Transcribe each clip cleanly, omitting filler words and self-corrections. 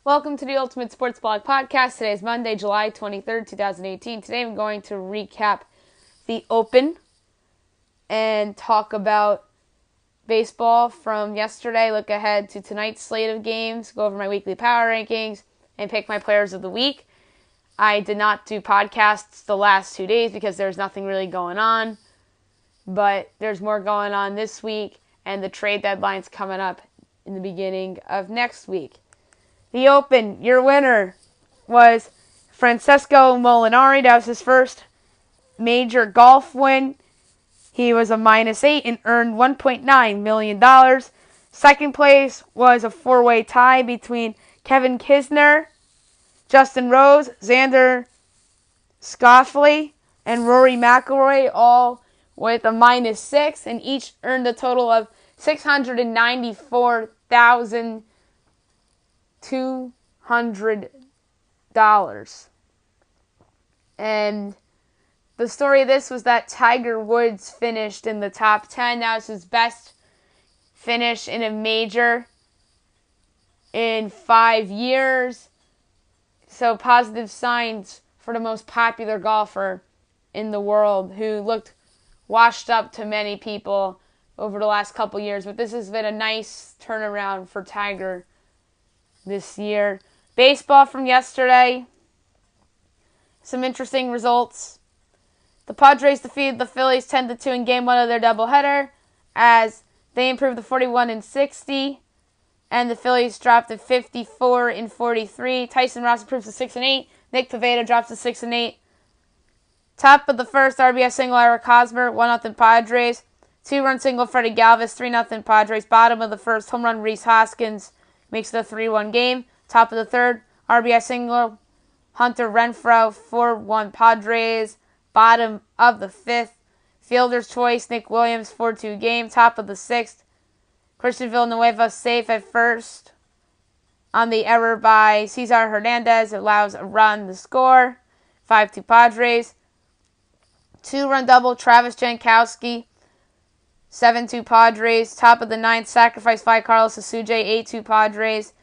Welcome to the Ultimate Sports Blog Podcast. Today is Monday, July 23rd, 2018. Today I'm going to recap the Open and talk about baseball from yesterday, look ahead to tonight's slate of games, go over my weekly power rankings, and pick my players of the week. I did not do podcasts the last 2 days because there's nothing really going on, but there's more going on this week, and the trade deadline's coming up in the beginning of next week. The Open, your winner was Francesco Molinari. That was his first major golf win. He was a -8 and earned $1.9 million. Second place was a four-way tie between Kevin Kisner, Justin Rose, Xander Schauffele, and Rory McIlroy, all with a -6, and each earned a total of $694,200. And the story of this was that Tiger Woods finished in the top 10. That was his best finish in a major in 5 years. So positive signs for the most popular golfer in the world, who looked washed up to many people over the last couple years. But this has been a nice turnaround for Tiger this year. Baseball from yesterday. Some interesting results. The Padres defeated the Phillies 10-2 in Game 1 of their doubleheader as they improved to 41-60, and the Phillies dropped to 54-43. Tyson Ross improves to 6-8. Nick Pivetta drops to 6-8. Top of the first, RBI single Eric Hosmer, 1-0 Padres. 2-run single Freddie Galvis, 3-0 Padres. Bottom of the first, home run Rhys Hoskins makes it a 3-1 game. Top of the third, RBI single Hunter Renfroe, 4-1 Padres. Bottom of the fifth, fielder's choice Nick Williams, 4-2 game. Top of the sixth, Christian Villanueva safe at first on the error by Cesar Hernandez. It allows a run to score. 5-2 Padres. 2-run double Travis Jankowski, 7-2 Padres. Top of the ninth, sacrifice by Carlos Asuje, 8-2 Padres.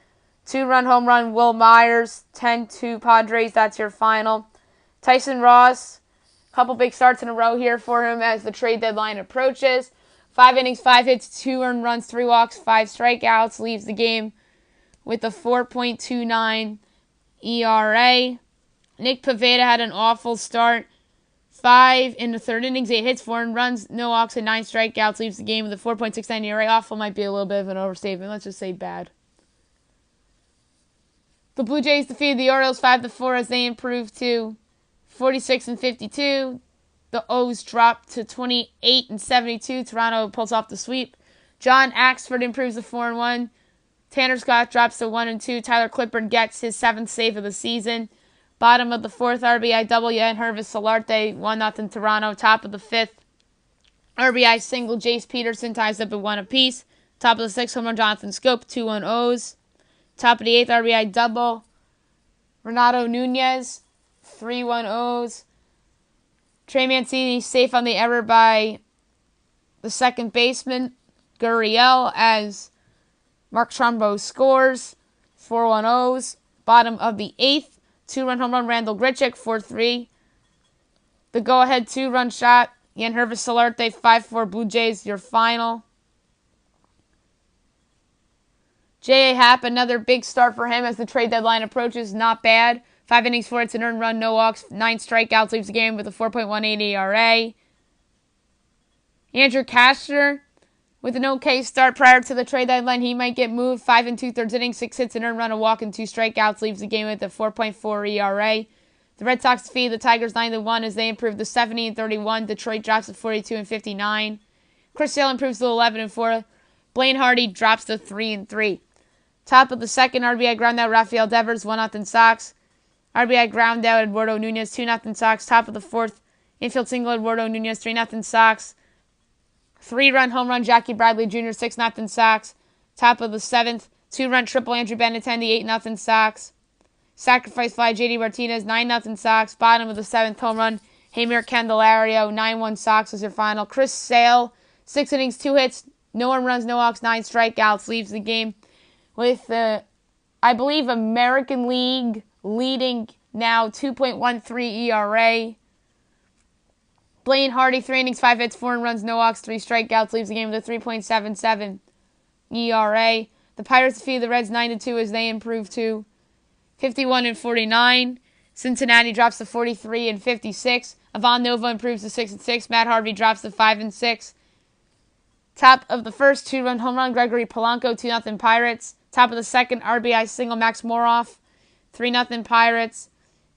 2-run home run Will Myers, 10-2 Padres. That's your final. Tyson Ross, a couple big starts in a row here for him as the trade deadline approaches. 5 innings, 5 hits, 2 earned runs, 3 walks, 5 strikeouts. Leaves the game with a 4.29 ERA. Nick Pivetta had an awful start. 5 in the third innings, 8 hits, 4 earned runs, no walks, and 9 strikeouts. Leaves the game with a 4.69 ERA. Awful might be a little bit of an overstatement. Let's just say bad. The Blue Jays defeated the Orioles 5-4 as they improved to 46-52. The O's dropped to 28-72. Toronto pulls off the sweep. John Axford improves to 4-1. Tanner Scott drops to 1-2. Tyler Clippard gets his 7th save of the season. Bottom of the fourth, RBI double Yangervis Solarte, 1-0 Toronto. Top of the fifth, RBI single Jace Peterson ties up at 1 apiece. Top of the sixth, home run Jonathan Scope, 2-1 O's. Top of the eighth, RBI double Renato Nunez, 3-1 O's. Trey Mancini safe on the error by the second baseman, Gurriel, as Mark Trumbo scores, 4-1 O's. Bottom of the eighth, 2-run home run Randall Grichuk, 4-3. The go-ahead 2-run shot, Yangervis Solarte, 5-4 Blue Jays, your final. J.A. Happ, another big start for him as the trade deadline approaches. Not bad. 5 innings, 4 hits, an earned run, no walks, 9 strikeouts, leaves the game with a 4.18 ERA. Andrew Cashner, with an okay start prior to the trade deadline, he might get moved. 5 2/3 innings, 6 hits, an earned run, a walk, and 2 strikeouts, leaves the game with a 4.4 ERA. The Red Sox defeat the Tigers 9-1 as they improve to 70-31. Detroit drops to 42-59. Chris Sale improves to 11-4. Blaine Hardy drops to 3-3. Top of the second, RBI ground out Rafael Devers, 1-0 Sox. RBI ground out Eduardo Nunez, 2-0 Sox. Top of the fourth, infield single Eduardo Nunez, 3-0 Sox. 3-run home run Jackie Bradley Jr., 6-0 Sox. Top of the seventh, 2-run triple Andrew Benintendi, 8-0 Sox. Sacrifice fly JD Martinez, 9-0 Sox. Bottom of the seventh, home run Jeimer Candelario, 9-1 Sox is your final. Chris Sale, 6 innings, 2 hits, no earned runs, no walks, 9 strikeouts, leaves the game with the I believe, American League leading now 2.13 ERA. Blaine Hardy, 3 innings, 5 hits, 4 runs, no walks, 3 strikeouts, leaves the game with a 3.77 ERA. The Pirates defeated the Reds 9-2 as they improve to 51-49. Cincinnati drops to 43-56. Ivan Nova improves to 6-6. Matt Harvey drops to 5-6. Top of the first, 2-run home run, Gregory Polanco, 2-0 Pirates. Top of the second, RBI single, Max Moroff, 3-0 Pirates.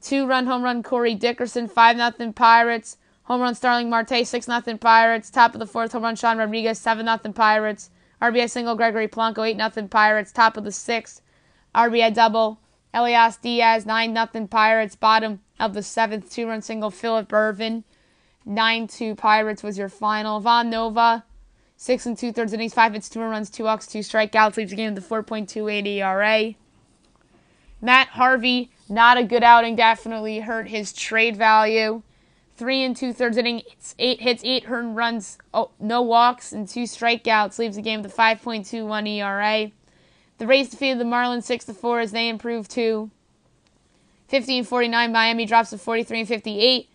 2-run home run, Corey Dickerson, 5-0 Pirates. Home run, Starling Marte, 6-0 Pirates. Top of the fourth, home run, Sean Rodriguez, 7-0 Pirates. RBI single, Gregory Polanco, 8-0 Pirates. Top of the sixth, RBI double, Elias Diaz, 9-0 Pirates. Bottom of the seventh, 2-run single, Philip Irvin, 9-2 Pirates was your final. Ivan Nova, 6 2/3 innings, 5 hits, 2 runs, 2 walks, 2 strikeouts, leaves the game with a 4.28 ERA. Matt Harvey, not a good outing, definitely hurt his trade value. 3 2/3 innings, 8 hits, 8 earned runs, no walks, and 2 strikeouts, leaves the game with a 5.21 ERA. The Rays defeated the Marlins 6-4 as they improve to 50-49. Miami drops to 43-58.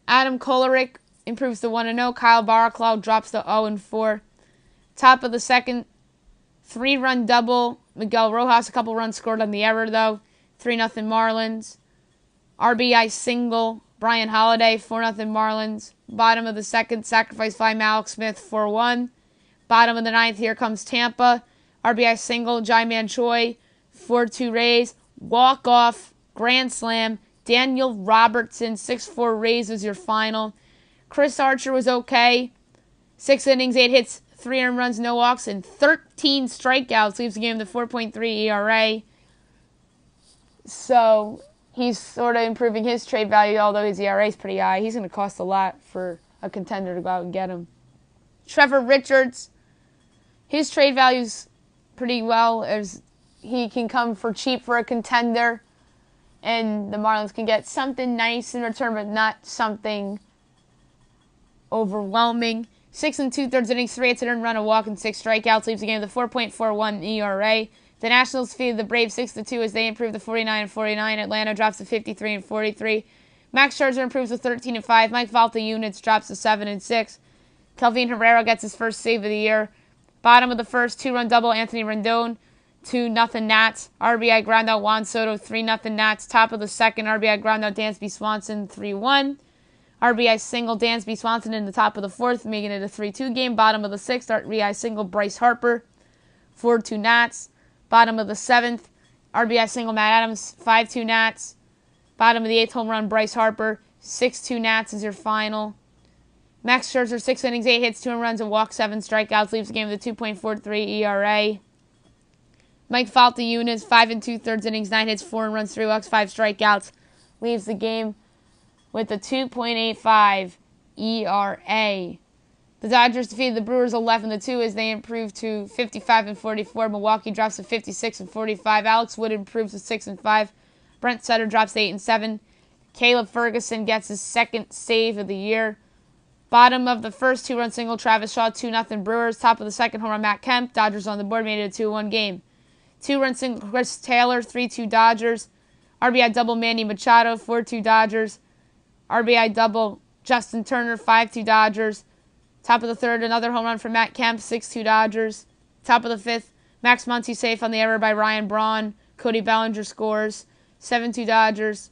Adam Kolarek improves to 1-0. Kyle Baraclough drops to 0-4. Top of the second, 3-run double. Miguel Rojas, a couple runs scored on the error, though. 3-0 Marlins. RBI single, Brian Holiday, 4-0 Marlins. Bottom of the second, sacrifice fly, Malik Smith, 4-1. Bottom of the ninth, here comes Tampa. RBI single, Jai-Man Choi, 4-2 Rays. Walk-off, grand slam, Daniel Robertson, 6-4 Rays was your final. Chris Archer was okay. 6 innings, 8 hits, 3 earned runs, no walks, and 13 strikeouts. Leaves the game with a 4.3 ERA. So he's sort of improving his trade value, although his ERA is pretty high. He's going to cost a lot for a contender to go out and get him. Trevor Richards, his trade value's pretty well, as he can come for cheap for a contender, and the Marlins can get something nice in return, but not something overwhelming. 6 2/3 innings, 3 hits, an earned run, a walk, and 6 strikeouts, leaves the game with a 4.41 ERA. The Nationals defeated the Braves 6-2 as they improve to 49-49. Atlanta drops to 53-43. Max Scherzer improves to 13-5. Mike Valta drops to 7-6. Kelvin Herrera gets his first save of the year. Bottom of the first, 2-run double, Anthony Rendon, 2-0 Nats. RBI ground out, Juan Soto, 3-0 Nats. Top of the second, RBI ground out, Dansby Swanson, 3-1. RBI single, Dansby Swanson in the top of the fourth, making it a 3-2 game. Bottom of the sixth, RBI single, Bryce Harper, 4-2 Nats. Bottom of the seventh, RBI single, Matt Adams, 5-2 Nats. Bottom of the eighth, home run, Bryce Harper, 6-2 Nats is your final. Max Scherzer, 6 innings, 8 hits, 2 runs, a walk, 7 strikeouts, leaves the game with a 2.43 ERA. Mike Falta 5 2/3 innings, 9 hits, 4 runs, 3 walks, 5 strikeouts, leaves the game with a 2.85 ERA. The Dodgers defeated the Brewers 11-2 as they improve to 55-44. Milwaukee drops to 56-45. Alex Wood improves to 6-5. Brent Sutter drops to 8-7. Caleb Ferguson gets his second save of the year. Bottom of the first, 2-run single, Travis Shaw, 2-0 Brewers. Top of the second, home run, Matt Kemp. Dodgers on the board, made it a 2-1 game. 2-run single, Chris Taylor, 3-2 Dodgers. RBI double, Manny Machado, 4-2 Dodgers. RBI double, Justin Turner, 5-2 Dodgers. Top of the third, another home run from Matt Kemp, 6-2 Dodgers. Top of the fifth, Max Muncy safe on the error by Ryan Braun. Cody Bellinger scores, 7-2 Dodgers.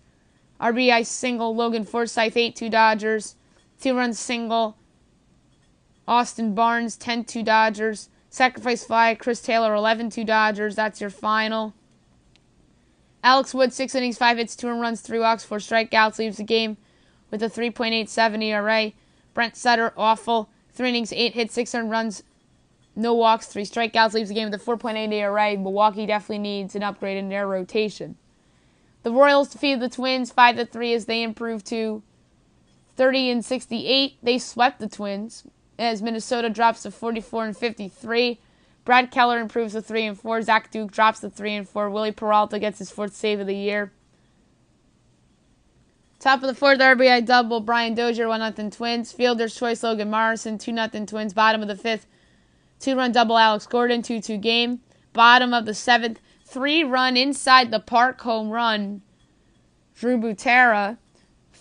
RBI single, Logan Forsythe, 8-2 Dodgers. 2-run single, Austin Barnes, 10-2 Dodgers. Sacrifice fly, Chris Taylor, 11-2 Dodgers. That's your final. Alex Wood, 6 innings, 5 hits, 2 runs, 3 walks, 4 strikeouts, leaves the game with a 3.87 ERA. Brent Sutter, awful. 3 innings, 8 hits, 6 earned runs, no walks, 3 strikeouts, leaves the game with a 4.8 ERA. Milwaukee definitely needs an upgrade in their rotation. The Royals defeated the Twins 5-3 as they improve to 30-68. They swept the Twins as Minnesota drops to 44-53. Brad Keller improves to 3-4. Zach Duke drops to 3-4. Willie Peralta gets his 4th save of the year. Top of the 4th, RBI double, Brian Dozier, 1-0 Twins. Fielder's choice, Logan Morrison, 2-0 Twins. Bottom of the 5th, 2-run double, Alex Gordon, 2-2 game. Bottom of the 7th, 3-run inside the park home run, Drew Butera.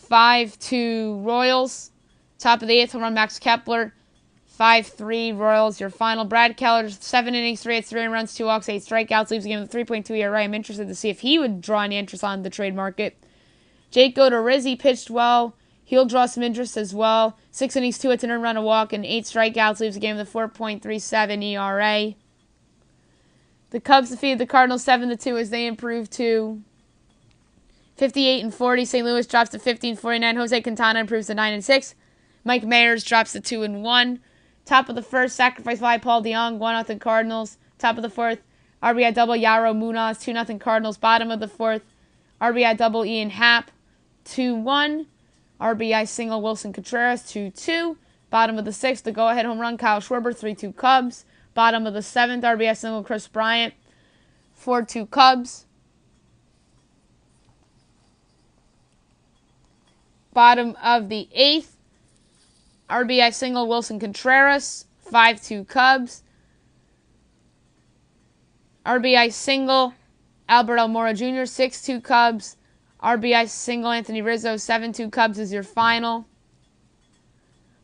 5-2 Royals. Top of the 8th, home run Max Kepler. 5-3 Royals, your final. Brad Keller, 7 innings, 3 hits, 3 runs, 2 walks, 8 strikeouts, leaves the game with 3.2 ERA. I'm interested to see if he would draw any interest on the trade market. Jake Odorizzi pitched well. He'll draw some interest as well. 6 innings, 2 hits, an earned run, a walk, and 8 strikeouts, leaves the game with a 4.37 ERA. The Cubs defeated the Cardinals 7-2 as they improved to 58-40. St. Louis drops to 15-49. Jose Quintana improves to 9-6. Mike Mayers drops to 2-1. Top of the first, sacrifice fly Paul DeYoung, 1-0 Cardinals. Top of the fourth, RBI double Yaro Munoz, 2-0 Cardinals. Bottom of the fourth, RBI double Ian Happ, 2-1. RBI single Wilson Contreras, 2-2. Bottom of the sixth, the go-ahead home run Kyle Schwarber, 3-2 Cubs. Bottom of the seventh, RBI single Chris Bryant, 4-2 Cubs. Bottom of the eighth, RBI single Wilson Contreras, 5-2 Cubs. RBI single Albert Almora Jr., 6-2 Cubs. RBI single Anthony Rizzo, 7-2 Cubs is your final.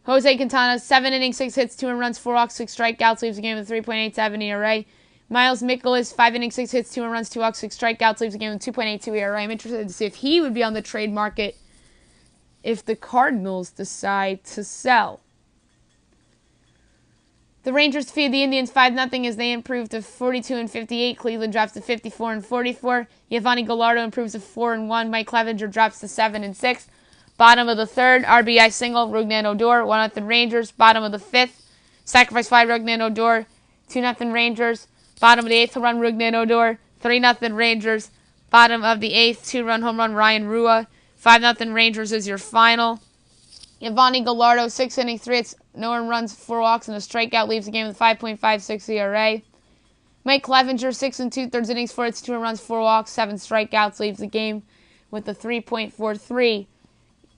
Jose Quintana, 7 innings, 6 hits, 2 runs, 4 walks, 6 strikeouts, leaves the game with 3.87 ERA. Miles Mikolas, 5 innings, 6 hits, 2 runs, 2 walks, 6 strikeouts, leaves the game with 2.82 ERA. I'm interested to see if he would be on the trade market if the Cardinals decide to sell. The Rangers defeated the Indians 5-0 as they improved to 42-58. Cleveland drops to 54-44. Yovani Gallardo improves to 4-1. Mike Clevenger drops to 7-6. Bottom of the third, RBI single, Rougned Odor, 1-0 Rangers. Bottom of the fifth, sacrifice fly, Rougned Odor, 2-0 Rangers. Bottom of the eighth, home run, Rougned Odor, 3-0 Rangers. Bottom of the eighth, 2-run home run, Ryan Rua, 5-0 Rangers is your final. Yovani Gallardo, 6 innings, 3 hits, no earned runs, 4 walks, and a strikeout, leaves the game with 5.56 ERA. Mike Clevenger, 6 2/3 innings, 4 hits, 2 earned runs, 4 walks, 7 strikeouts, leaves the game with a 3.43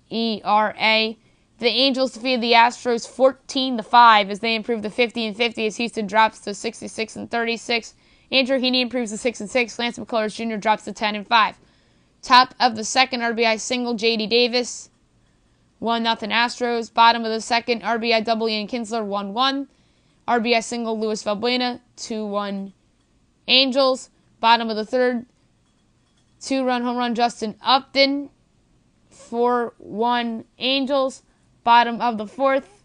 ERA. The Angels defeated the Astros 14-5 as they improved to 50-50 as Houston drops to 66-36. Andrew Heaney improves to 6-6. Lance McCullers Jr. drops to 10-5. Top of the second, RBI single, J.D. Davis, 1-0 Astros. Bottom of the second, RBI double, Ian Kinsler, 1-1. RBI single, Luis Valbuena, 2-1 Angels. Bottom of the third, 2-run home run, Justin Upton, 4-1 Angels. Bottom of the fourth,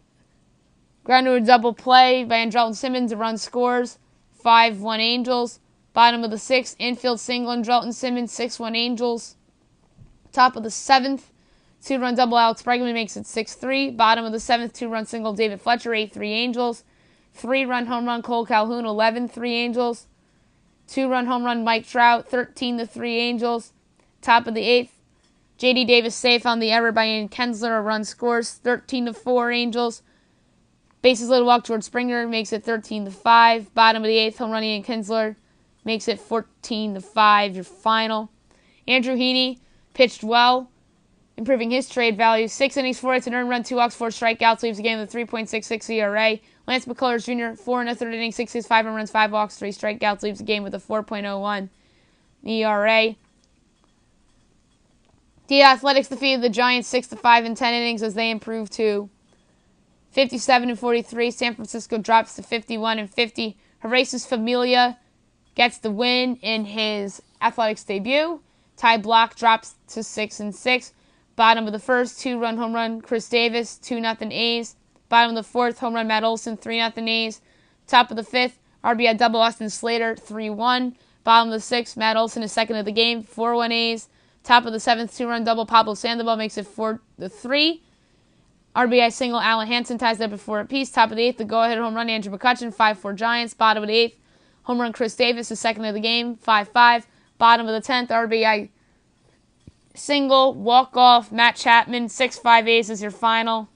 ground to a double play by Andrelton Simmons, a run scores, 5-1 Angels. Bottom of the sixth, infield single, Andrelton Simmons, 6-1 Angels. Top of the seventh, 2-run double, Alex Bregman makes it 6-3. Bottom of the seventh, 2-run single, David Fletcher, 8-3 Angels. 3-run home run, Cole Calhoun, 11-3 Angels. 2-run home run, Mike Trout, 13-3 Angels. Top of the eighth, J.D. Davis safe on the error by Ian Kinsler, a run scores, 13-4 Angels. Bases loaded walk, George Springer makes it 13-5. Bottom of the eighth, home run, Ian Kinsler makes it 14-5, your final. Andrew Heaney pitched well, improving his trade value. 6 innings, 4 hits, an earned run, 2 walks, 4 strikeouts, leaves the game with a 3.66 ERA. Lance McCullers Jr., 4 1/3 innings, 6 hits, 5 runs, 5 walks, 3 strikeouts, leaves the game with a 4.01 ERA. The Athletics defeated the Giants 6-5 in 10 innings as they improved to 57-43. San Francisco drops to 51-50. Horacius Familia gets the win in his Athletics debut. Ty Block drops to 6-6. Bottom of the first, 2-run home run, Chris Davis, 2-0 A's. Bottom of the fourth, home run, Matt Olson, 3-0 A's. Top of the fifth, RBI double, Austin Slater, 3-1. Bottom of the sixth, Matt Olson is second of the game, 4-1 A's. Top of the seventh, 2-run double, Pablo Sandoval makes it 4-3. RBI single, Alan Hansen ties it up at 4 apiece. Top of the eighth, the go-ahead home run, Andrew McCutchen, 5-4 Giants. Bottom of the eighth, home run, Chris Davis is second of the game, 5-5. Bottom of the 10th, RBI single, walk-off, Matt Chapman, 6-5 A's is your final.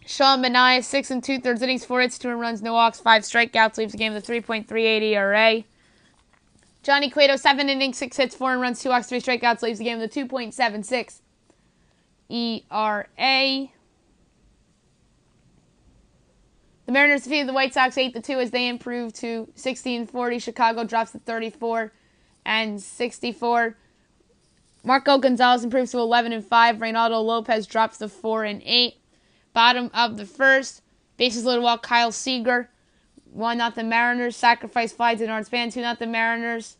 Sean Manaea, 6 2/3 innings, 4 hits, 2 runs, no walks, 5 strikeouts, leaves the game with a 3.38 ERA. Johnny Cueto, 7 innings, 6 hits, 4 runs, 2 walks, 3 strikeouts, leaves the game with a 2.76 ERA. The Mariners defeated the White Sox 8-2 as they improved to 60-40. Chicago drops to 34-64. Marco Gonzalez improves to 11-5. Reynaldo Lopez drops to 4-8. Bottom of the first. Bases loaded walk Kyle Seager. 1-0 Mariners. Sacrifice fly to North Span. 2-0 Mariners.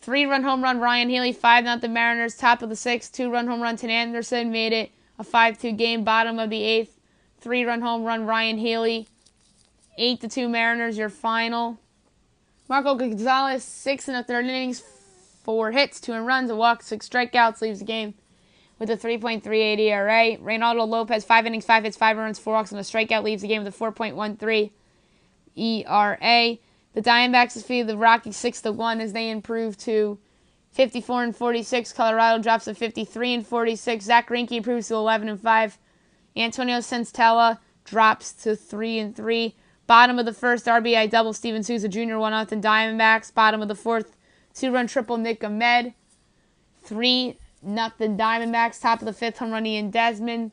3-run home run Ryan Healy. 5-0 Mariners. Top of the sixth. 2-run home run Tim Anderson made it a 5-2 game. Bottom of the eighth. 3-run home run Ryan Healy. 8-2 Mariners. Your final. Marco Gonzalez 6 1/3 innings. 4 hits, 2 runs, a walk, 6 strikeouts, leaves the game with a 3.38 ERA. Reynaldo Lopez, 5 innings, 5 hits, 5 runs, 4 walks, and a strikeout, leaves the game with a 4.13 ERA. The Diamondbacks defeated the Rockies 6-1 as they improve to 54-46. Colorado drops to 53-46. Zach Greinke improves to 11-5. Antonio Senzatela drops to 3-3. Bottom of the first, RBI double Steven Souza Jr. 1-0 Diamondbacks. Bottom of the fourth, 2-run triple Nick Ahmed. 3-0 Diamondbacks. Top of the fifth, home run Ian Desmond.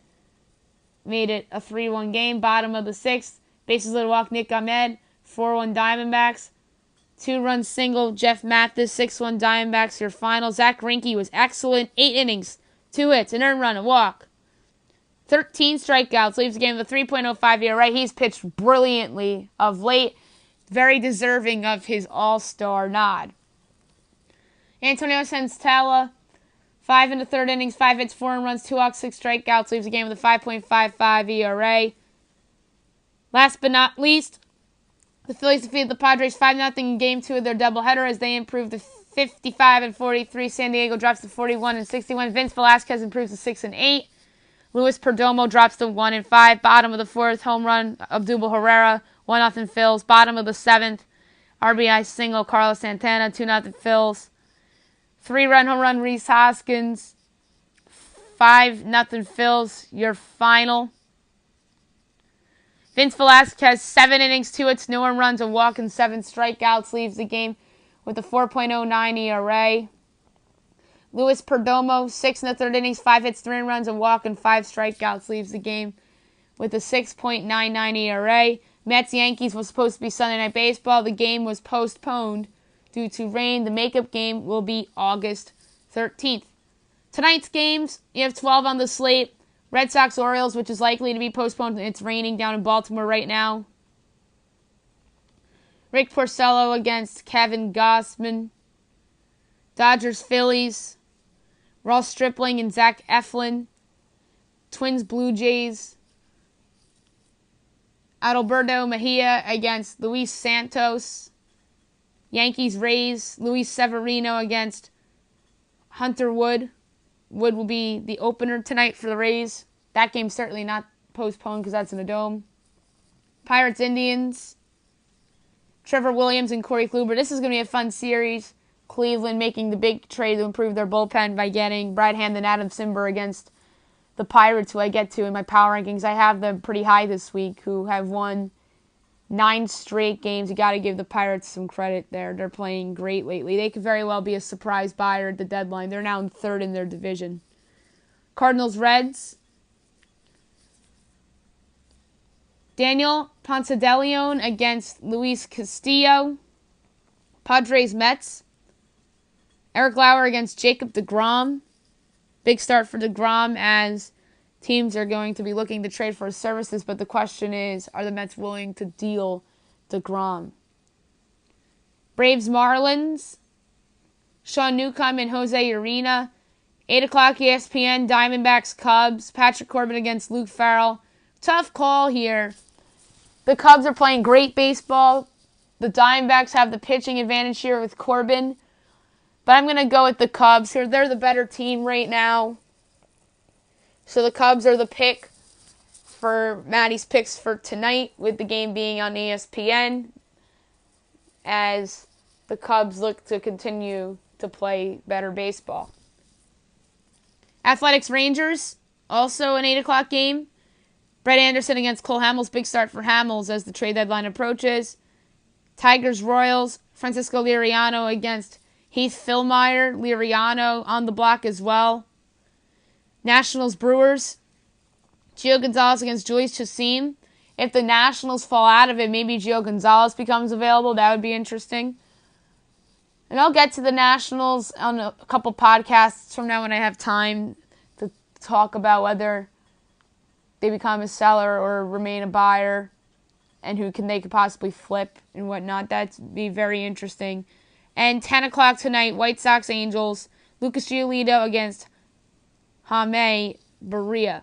Made it a 3-1 game. Bottom of the sixth, bases loaded walk Nick Ahmed. 4-1 Diamondbacks. 2-run single Jeff Mathis. 6-1 Diamondbacks. Your final. Zach Greinke was excellent. 8 innings, 2 hits, an earned run, a walk. 13 strikeouts. Leaves the game with a 3.05 ERA. He's pitched brilliantly of late. Very deserving of his all-star nod. Antonio Senzatela, 5 1/3 innings, 5 hits, 4 runs, 2 walks, 6 strikeouts. Leaves the game with a 5.55 ERA. Last but not least, the Phillies defeated the Padres 5-0 in Game 2 of their doubleheader as they improved to 55-43. San Diego drops to 41-61. Vince Velasquez improves to 6-8. Luis Perdomo drops to 1-5. Bottom of the fourth, home run Abdul Herrera, 1-0 Phils. Bottom of the seventh, RBI single Carlos Santana, 2-0 Phils. 3-run home run Rhys Hoskins, 5-0 Phils. Your final. Vince Velasquez, 7 innings, 2 hits, no earned runs, a walk, and 7 strikeouts. Leaves the game with a 4.09 ERA. Luis Perdomo, 6 1/3 innings, 5 hits, 3 runs, a walk, and 5 strikeouts. Leaves the game with a 6.99 ERA. Mets-Yankees was supposed to be Sunday Night Baseball. The game was postponed due to rain. The makeup game will be August 13th. Tonight's games, you have 12 on the slate. Red Sox-Orioles, which is likely to be postponed. It's raining down in Baltimore right now. Rick Porcello against Kevin Gossman. Dodgers-Phillies. Ross Stripling and Zach Eflin. Twins-Blue Jays. Adalberto Mejia against Luis Santos. Yankees-Rays. Luis Severino against Hunter Wood. Wood will be the opener tonight for the Rays. That game's certainly not postponed because that's in a dome. Pirates-Indians. Trevor Williams and Corey Kluber. This is going to be a fun series. Cleveland making the big trade to improve their bullpen by getting Brad Hand and Adam Simber against the Pirates, who I get to in my power rankings. I have them pretty high this week, who have won 9 straight games. You got to give the Pirates some credit there. They're playing great lately. They could very well be a surprise buyer at the deadline. They're now in 3rd in their division. Cardinals-Reds. Daniel Ponce de Leon against Luis Castillo. Padres-Mets. Eric Lauer against Jacob deGrom. Big start for deGrom as teams are going to be looking to trade for his services, but the question is, are the Mets willing to deal deGrom? Braves-Marlins. Sean Newcomb and Jose Urena. 8 o'clock ESPN, Diamondbacks-Cubs. Patrick Corbin against Luke Farrell. Tough call here. The Cubs are playing great baseball. The Diamondbacks have the pitching advantage here with Corbin. But I'm going to go with the Cubs here. They're the better team right now. So the Cubs are the pick for Maddie's picks for tonight, with the game being on ESPN, as the Cubs look to continue to play better baseball. Athletics-Rangers, also an 8 o'clock game. Brett Anderson against Cole Hamels. Big start for Hamels as the trade deadline approaches. Tigers-Royals, Francisco Liriano against Heath Fillmyer. Liriano on the block as well. Nationals-Brewers, Gio Gonzalez against Julius Chassim. If the Nationals fall out of it, maybe Gio Gonzalez becomes available. That would be interesting. And I'll get to the Nationals on a couple podcasts from now when I have time to talk about whether they become a seller or remain a buyer and they could possibly flip and whatnot. That'd be very interesting. And 10 o'clock tonight, White Sox Angels, Lucas Giolito against Jaime Barria.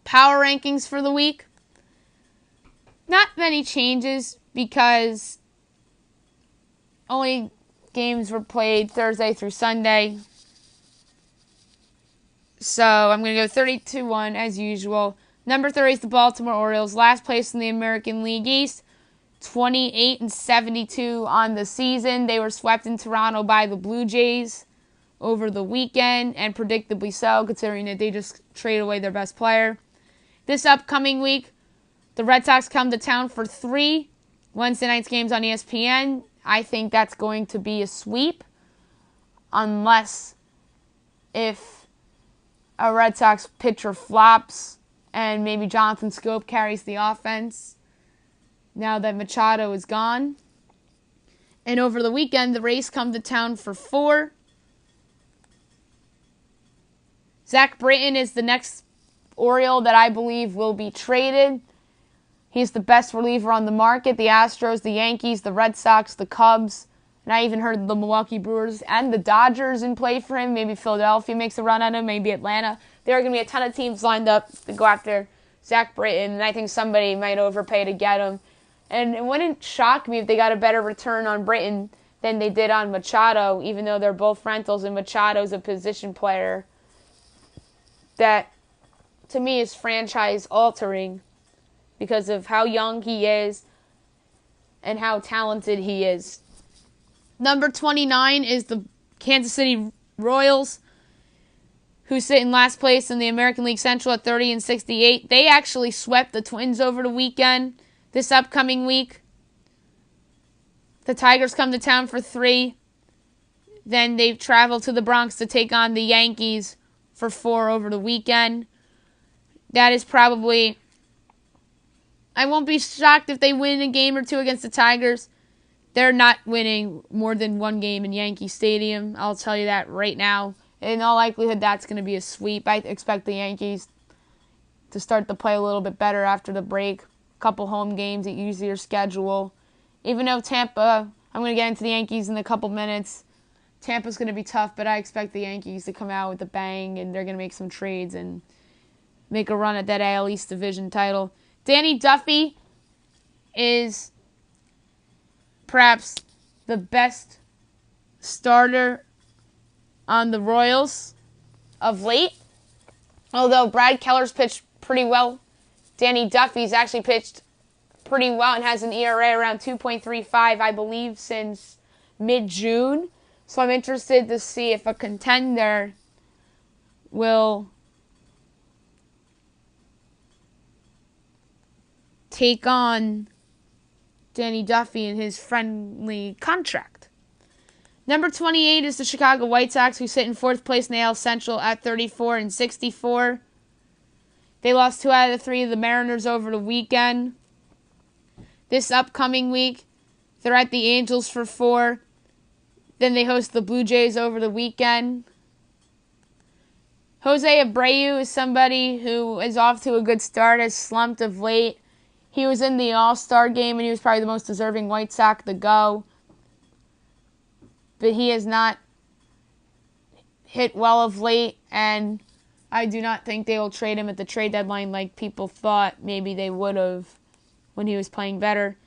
Power rankings for the week. Not many changes because only games were played Thursday through Sunday. So I'm going to go 32-1 as usual. Number 30 is the Baltimore Orioles, last place in the American League East, 28-72 on the season. They were swept in Toronto by the Blue Jays over the weekend, and predictably so, considering that they just traded away their best player. This upcoming week, the Red Sox come to town for 3 Wednesday night's games on ESPN. I think that's going to be a sweep, unless if a Red Sox pitcher flops and maybe Jonathan Scope carries the offense now that Machado is gone. And over the weekend, the Rays come to town for 4. Zach Britton is the next Oriole that I believe will be traded. He's the best reliever on the market. The Astros, the Yankees, the Red Sox, the Cubs, and I even heard the Milwaukee Brewers and the Dodgers in play for him. Maybe Philadelphia makes a run at him, maybe Atlanta. There are going to be a ton of teams lined up to go after Zach Britton, and I think somebody might overpay to get him. And it wouldn't shock me if they got a better return on Britton than they did on Machado, even though they're both rentals, and Machado's a position player that, to me, is franchise-altering because of how young he is and how talented he is. Number 29 is the Kansas City Royals, who sit in last place in the American League Central at 30-68. They actually swept the Twins over the weekend. This upcoming week, the Tigers come to town for 3. Then they travel to the Bronx to take on the Yankees for 4 over the weekend. That is probably... I won't be shocked if they win a game or 2 against the Tigers. They're not winning more than 1 game in Yankee Stadium. I'll tell you that right now. In all likelihood, that's going to be a sweep. I expect the Yankees to start to play a little bit better after the break. A couple home games, an easier schedule. Even though Tampa, I'm going to get into the Yankees in a couple minutes. Tampa's going to be tough, but I expect the Yankees to come out with a bang, and they're going to make some trades and make a run at that AL East division title. Danny Duffy is perhaps the best starter on the Royals of late. Although Brad Keller's pitched pretty well, Danny Duffy's actually pitched pretty well and has an ERA around 2.35, I believe, since mid-June. So I'm interested to see if a contender will take on Danny Duffy in his friendly contract. Number 28 is the Chicago White Sox, who sit in 4th place in the AL Central at 34-64. They lost 2 out of the 3 of the Mariners over the weekend. This upcoming week, they're at the Angels for 4. Then they host the Blue Jays over the weekend. Jose Abreu is somebody who is off to a good start, has slumped of late. He was in the All-Star game, and he was probably the most deserving White Sox to go. But he has not hit well of late, and I do not think they will trade him at the trade deadline like people thought maybe they would have when he was playing better.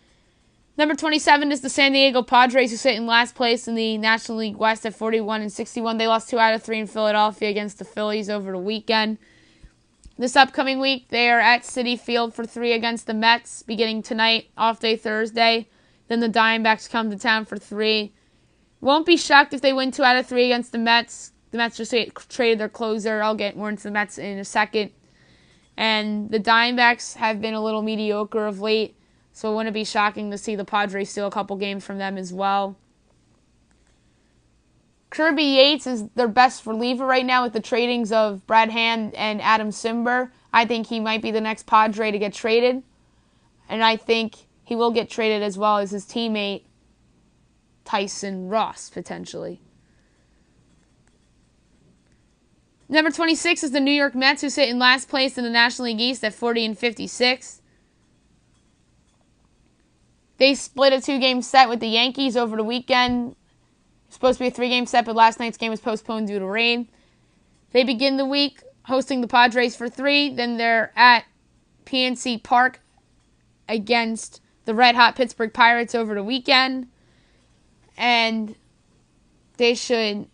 Number 27 is the San Diego Padres, who sit in last place in the National League West at 41-61. They lost 2 out of 3 in Philadelphia against the Phillies over the weekend. This upcoming week, they are at Citi Field for 3 against the Mets, beginning tonight, off day Thursday. Then the Diamondbacks come to town for 3. Won't be shocked if they win 2 out of 3 against the Mets. The Mets just traded their closer. I'll get more into the Mets in a second. And the Diamondbacks have been a little mediocre of late, so it wouldn't be shocking to see the Padres steal a couple games from them as well. Kirby Yates is their best reliever right now with the tradings of Brad Hand and Adam Simber. I think he might be the next Padre to get traded. And I think he will get traded as well as his teammate, Tyson Ross, potentially. Number 26 is the New York Mets, who sit in last place in the National League East at 40-56. They split a 2-game set with the Yankees over the weekend. It was supposed to be a 3-game set, but last night's game was postponed due to rain. They begin the week hosting the Padres for 3. Then they're at PNC Park against the red-hot Pittsburgh Pirates over the weekend. And they should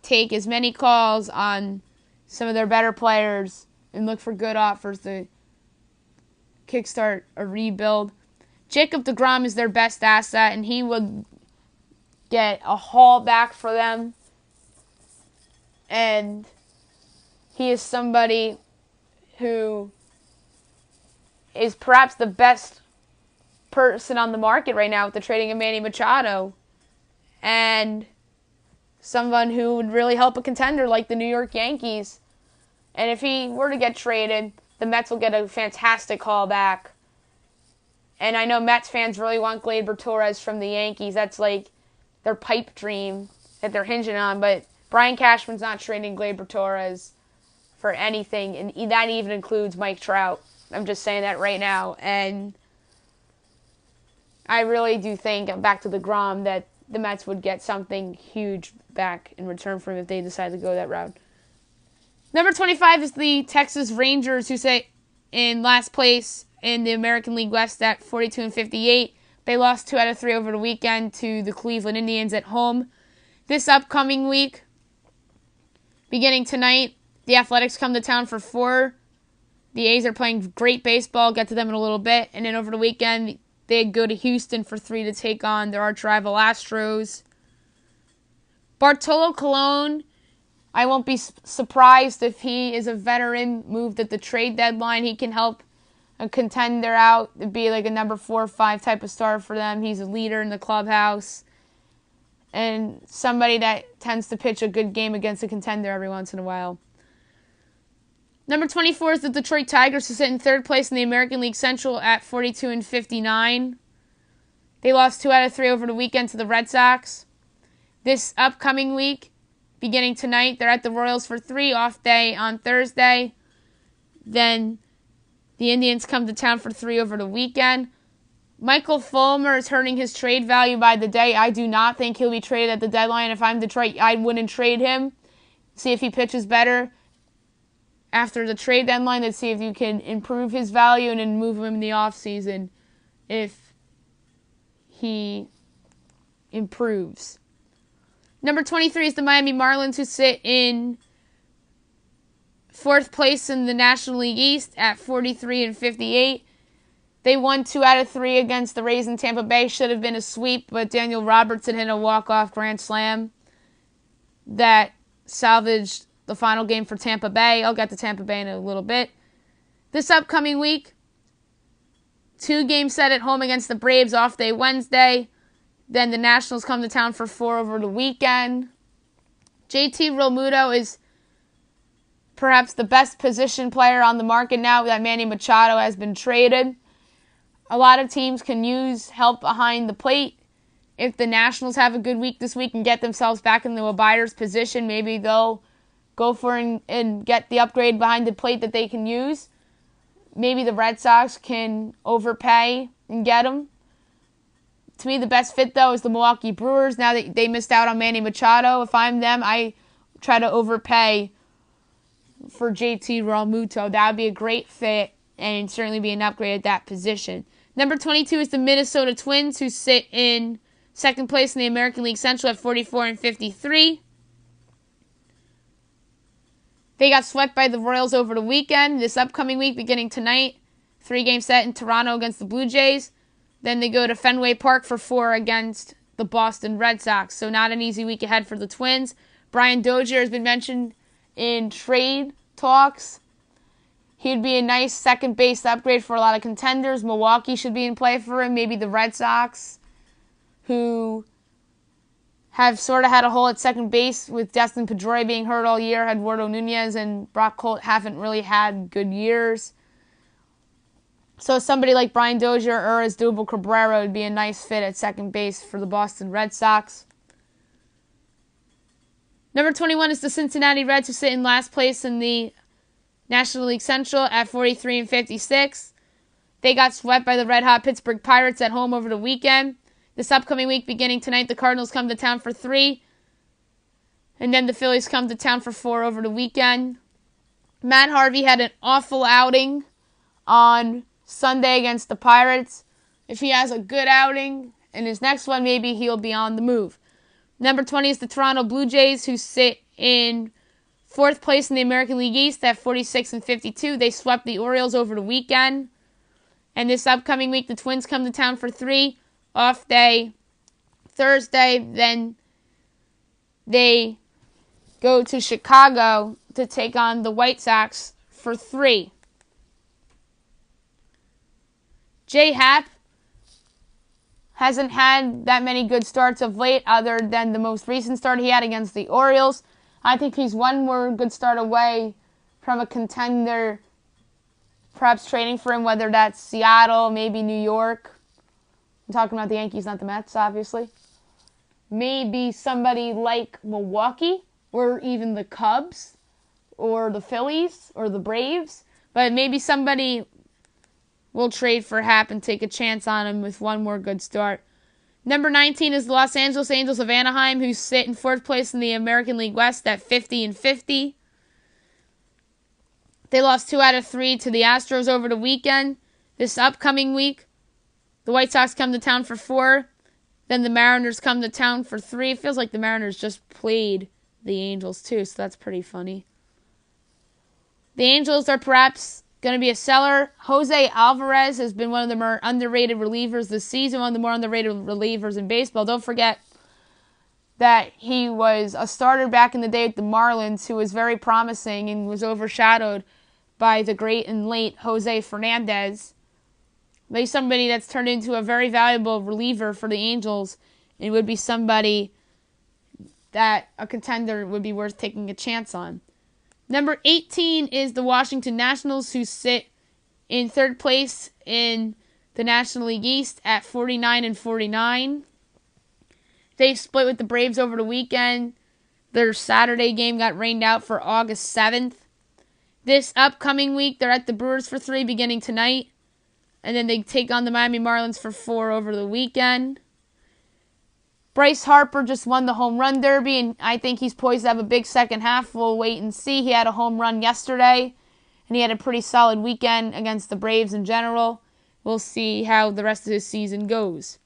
take as many calls on some of their better players and look for good offers to kickstart a rebuild. Jacob deGrom is their best asset, and he would get a haul back for them. And he is somebody who is perhaps the best person on the market right now with the trading of Manny Machado. And someone who would really help a contender like the New York Yankees. And if he were to get traded, the Mets will get a fantastic haul back. And I know Mets fans really want Gleyber Torres from the Yankees. That's like their pipe dream that they're hinging on. But Brian Cashman's not trading Gleyber Torres for anything. And that even includes Mike Trout. I'm just saying that right now. And I really do think, back to deGrom, that the Mets would get something huge back in return for him if they decide to go that route. Number 25 is the Texas Rangers, who sit in last place in the American League West at 42-58. They lost 2 out of 3 over the weekend to the Cleveland Indians at home. This upcoming week, beginning tonight, the Athletics come to town for 4. The A's are playing great baseball. I'll get to them in a little bit. And then over the weekend, they go to Houston for 3 to take on their arch rival Astros. Bartolo Colon, I won't be surprised if he is a veteran moved at the trade deadline. He can help a contender out, be like a number 4 or 5 type of star for them. He's a leader in the clubhouse and somebody that tends to pitch a good game against a contender every once in a while. Number 24 is the Detroit Tigers, who sit in 3rd place in the American League Central at 42-59. They lost 2 out of 3 over the weekend to the Red Sox. This upcoming week, beginning tonight, they're at the Royals for 3, off day on Thursday. Then the Indians come to town for 3 over the weekend. Michael Fulmer is hurting his trade value by the day. I do not think he'll be traded at the deadline. If I'm Detroit, I wouldn't trade him. See if he pitches better after the trade deadline. Let's see if you can improve his value and then move him in the offseason if he improves. Number 23 is the Miami Marlins, who sit in 4th place in the National League East at 43-58. They won 2 out of 3 against the Rays in Tampa Bay. Should have been a sweep, but Daniel Robertson hit a walk-off grand slam that salvaged the final game for Tampa Bay. I'll get to Tampa Bay in a little bit. This upcoming week, 2-game set at home against the Braves, off day Wednesday. Then the Nationals come to town for 4 over the weekend. JT Realmuto is perhaps the best position player on the market now that Manny Machado has been traded. A lot of teams can use help behind the plate. If the Nationals have a good week this week and get themselves back into a buyer's position, maybe they'll go for and get the upgrade behind the plate that they can use. Maybe the Red Sox can overpay and get him. To me, the best fit, though, is the Milwaukee Brewers. Now that they missed out on Manny Machado, if I'm them, I try to overpay for JT Realmuto. That would be a great fit and certainly be an upgrade at that position. Number 22 is the Minnesota Twins, who sit in 2nd place in the American League Central at 44-53. They got swept by the Royals over the weekend. This upcoming week, beginning tonight, 3-game set in Toronto against the Blue Jays. Then they go to Fenway Park for 4 against the Boston Red Sox. So not an easy week ahead for the Twins. Brian Dozier has been mentioned in trade talks. He'd be a nice second base upgrade for a lot of contenders. Milwaukee should be in play for him. Maybe the Red Sox, who have sort of had a hole at second base with Destin Pedroia being hurt all year. Eduardo Nunez and Brock Holt haven't really had good years. So somebody like Brian Dozier or Asdrubal Cabrera would be a nice fit at second base for the Boston Red Sox. Number 21 is the Cincinnati Reds, who sit in last place in the National League Central at 43-56. They got swept by the red-hot Pittsburgh Pirates at home over the weekend. This upcoming week, beginning tonight, the Cardinals come to town for 3. And then the Phillies come to town for 4 over the weekend. Matt Harvey had an awful outing on Sunday against the Pirates. If he has a good outing in his next one, maybe he'll be on the move. Number 20 is the Toronto Blue Jays, who sit in 4th place in the American League East at 46-52. They swept the Orioles over the weekend. And this upcoming week, the Twins come to town for 3. Off day Thursday. Then they go to Chicago to take on the White Sox for 3. J-Happ hasn't had that many good starts of late other than the most recent start he had against the Orioles. I think he's one more good start away from a contender perhaps trading for him, whether that's Seattle, maybe New York. I'm talking about the Yankees, not the Mets, obviously. Maybe somebody like Milwaukee or even the Cubs or the Phillies or the Braves. But maybe somebody will trade for Happ and take a chance on him with one more good start. Number 19 is the Los Angeles Angels of Anaheim, who sit in 4th place in the American League West at 50-50. They lost 2 out of 3 to the Astros over the weekend. This upcoming week, the White Sox come to town for 4. Then the Mariners come to town for 3. It feels like the Mariners just played the Angels too, so that's pretty funny. The Angels are perhaps going to be a seller. Jose Alvarez has been one of the more underrated relievers this season, one of the more underrated relievers in baseball. Don't forget that he was a starter back in the day at the Marlins, who was very promising and was overshadowed by the great and late Jose Fernandez. But he's somebody that's turned into a very valuable reliever for the Angels and would be somebody that a contender would be worth taking a chance on. Number 18 is the Washington Nationals, who sit in 3rd place in the National League East at 49-49. They split with the Braves over the weekend. Their Saturday game got rained out for August 7th. This upcoming week, they're at the Brewers for 3 beginning tonight. And then they take on the Miami Marlins for 4 over the weekend. Bryce Harper just won the home run derby, and I think he's poised to have a big second half. We'll wait and see. He had a home run yesterday, and he had a pretty solid weekend against the Braves in general. We'll see how the rest of his season goes.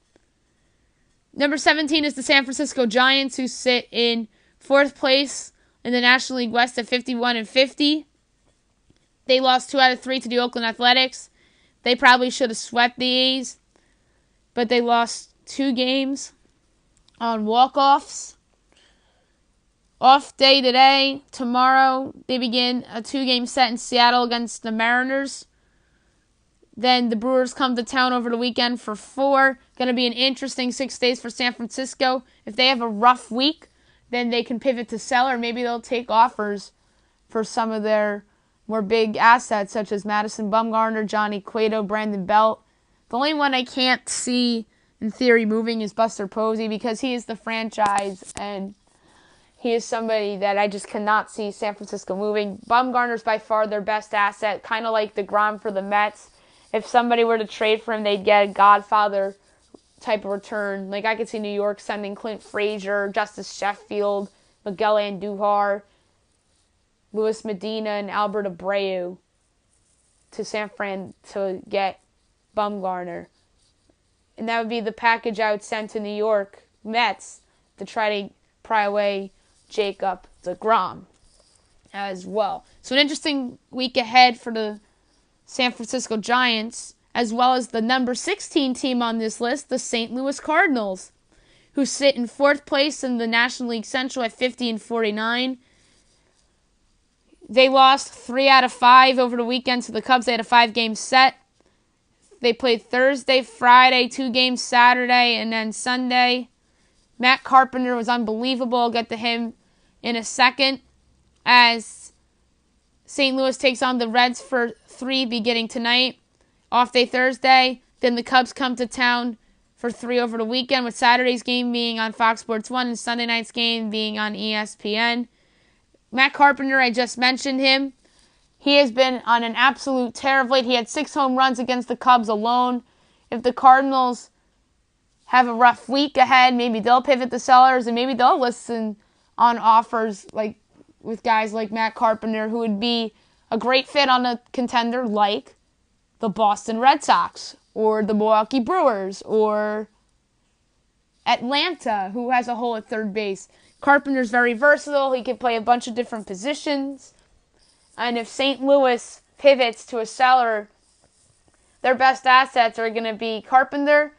Number 17 is the San Francisco Giants, who sit in 4th place in the National League West at 51-50. They lost 2 out of 3 to the Oakland Athletics. They probably should have swept the A's, but they lost 2 games on walk-offs. Off day today. Tomorrow, they begin a 2-game set in Seattle against the Mariners. Then the Brewers come to town over the weekend for 4. Going to be an interesting 6 days for San Francisco. If they have a rough week, then they can pivot to sell, or maybe they'll take offers for some of their more big assets, such as Madison Bumgarner, Johnny Cueto, Brandon Belt. The only one I can't see, in theory, moving is Buster Posey, because he is the franchise, and he is somebody that I just cannot see San Francisco moving. Bumgarner's by far their best asset, kind of like DeGrom for the Mets. If somebody were to trade for him, they'd get a Godfather type of return. Like, I could see New York sending Clint Frazier, Justice Sheffield, Miguel Andujar, Luis Medina, and Albert Abreu to San Fran to get Bumgarner. And that would be the package I would send to New York Mets to try to pry away Jacob deGrom as well. So an interesting week ahead for the San Francisco Giants, as well as the number 16 team on this list, the St. Louis Cardinals, who sit in 4th place in the National League Central at 50-49. They lost 3 out of 5 over the weekend to the Cubs. They had a 5-game set. They played Thursday, Friday, 2 games Saturday, and then Sunday. Matt Carpenter was unbelievable. I'll get to him in a second. As St. Louis takes on the Reds for 3 beginning tonight. Off day Thursday. Then the Cubs come to town for 3 over the weekend, with Saturday's game being on Fox Sports 1 and Sunday night's game being on ESPN. Matt Carpenter, I just mentioned him. He has been on an absolute tear of late. He had 6 home runs against the Cubs alone. If the Cardinals have a rough week ahead, maybe they'll pivot the sellers and maybe they'll listen on offers like with guys like Matt Carpenter, who would be a great fit on a contender like the Boston Red Sox or the Milwaukee Brewers or Atlanta, who has a hole at third base. Carpenter's very versatile. He can play a bunch of different positions. And if St. Louis pivots to a seller, their best assets are going to be Carpenter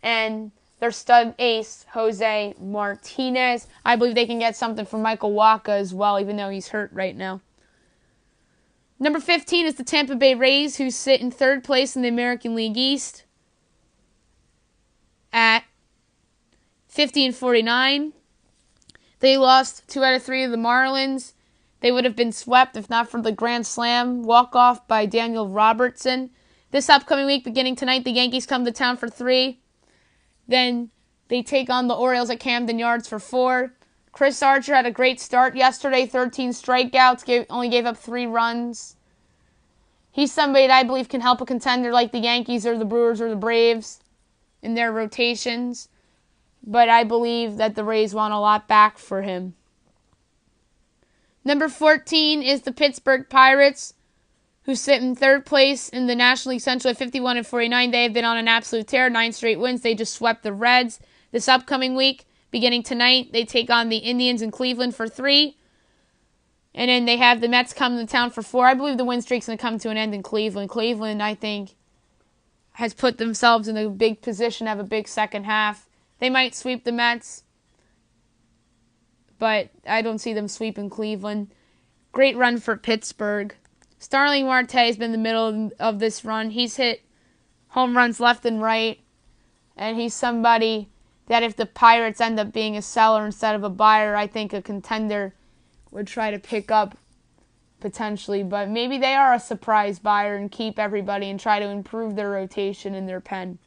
and their stud ace, Jose Martinez. I believe they can get something from Michael Wacha as well, even though he's hurt right now. Number 15 is the Tampa Bay Rays, who sit in third place in the American League East at 50-49. They lost 2 out of 3 of the Marlins. They would have been swept if not for the Grand Slam walk-off by Daniel Robertson. This upcoming week, beginning tonight, the Yankees come to town for 3. Then they take on the Orioles at Camden Yards for 4. Chris Archer had a great start yesterday, 13 strikeouts, only gave up 3 runs. He's somebody that I believe can help a contender like the Yankees or the Brewers or the Braves in their rotations. But I believe that the Rays want a lot back for him. Number 14 is the Pittsburgh Pirates, who sit in third place in the National League Central at 51-49. They have been on an absolute tear, 9 straight wins. They just swept the Reds. This upcoming week, beginning tonight, they take on the Indians in Cleveland for 3. And then they have the Mets come to town for 4. I believe the win streak's going to come to an end in Cleveland. Cleveland, I think, has put themselves in a big position to have a big second half. They might sweep the Mets, but I don't see them sweeping Cleveland. Great run for Pittsburgh. Starling Marte has been in the middle of this run. He's hit home runs left and right, and he's somebody that if the Pirates end up being a seller instead of a buyer, I think a contender would try to pick up potentially. But maybe they are a surprise buyer and keep everybody and try to improve their rotation in their pen.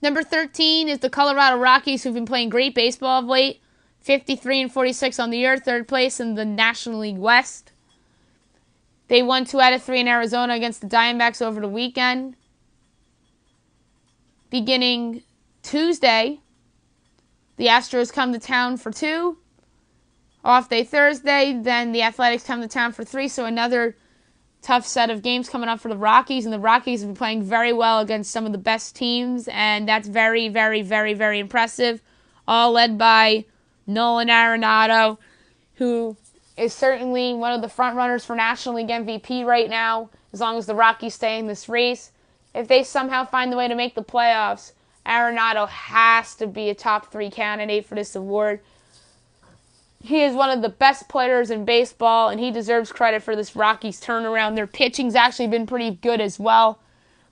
Number 13 is the Colorado Rockies, who've been playing great baseball of late. 53-46 on the year, third place in the National League West. They won 2 out of 3 in Arizona against the Diamondbacks over the weekend. Beginning Tuesday, the Astros come to town for 2. Off day Thursday, then the Athletics come to town for 3. So another tough set of games coming up for the Rockies. And the Rockies have been playing very well against some of the best teams. And that's very, very, very, very impressive. All led by Nolan Arenado, who is certainly one of the front runners for National League MVP right now, as long as the Rockies stay in this race. If they somehow find the way to make the playoffs, Arenado has to be a top 3 candidate for this award. He is one of the best players in baseball, and he deserves credit for this Rockies turnaround. Their pitching's actually been pretty good as well.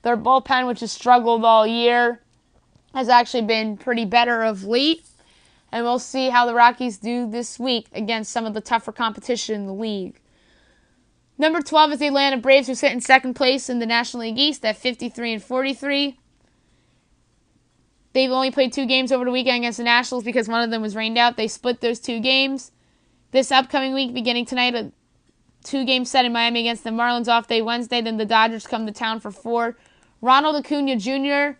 Their bullpen, which has struggled all year, has actually been pretty better of late. And we'll see how the Rockies do this week against some of the tougher competition in the league. Number 12 is the Atlanta Braves, who sit in second place in the National League East at 53-43. They've only played 2 games over the weekend against the Nationals because one of them was rained out. They split those 2 games. This upcoming week, beginning tonight, a 2-game set in Miami against the Marlins off day Wednesday. Then the Dodgers come to town for 4. Ronald Acuna Jr.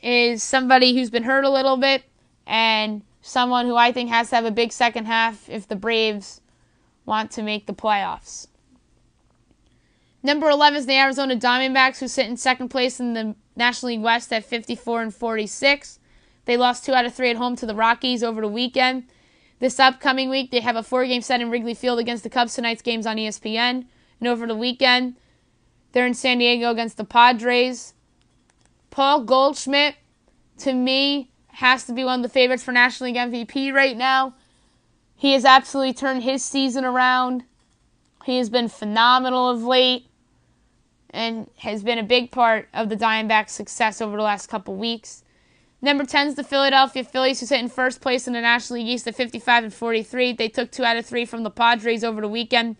is somebody who's been hurt a little bit and someone who I think has to have a big second half if the Braves want to make the playoffs. Number 11 is the Arizona Diamondbacks, who sit in second place in the National League West at 54-46. They lost 2 out of 3 at home to the Rockies over the weekend. This upcoming week, they have a 4-game set in Wrigley Field against the Cubs. Tonight's game's on ESPN. And over the weekend, they're in San Diego against the Padres. Paul Goldschmidt, to me, has to be one of the favorites for National League MVP right now. He has absolutely turned his season around. He has been phenomenal of late and has been a big part of the Diamondbacks' success over the last couple weeks. Number 10 is the Philadelphia Phillies, who sit in first place in the National League East at 55-43. They took 2 out of 3 from the Padres over the weekend.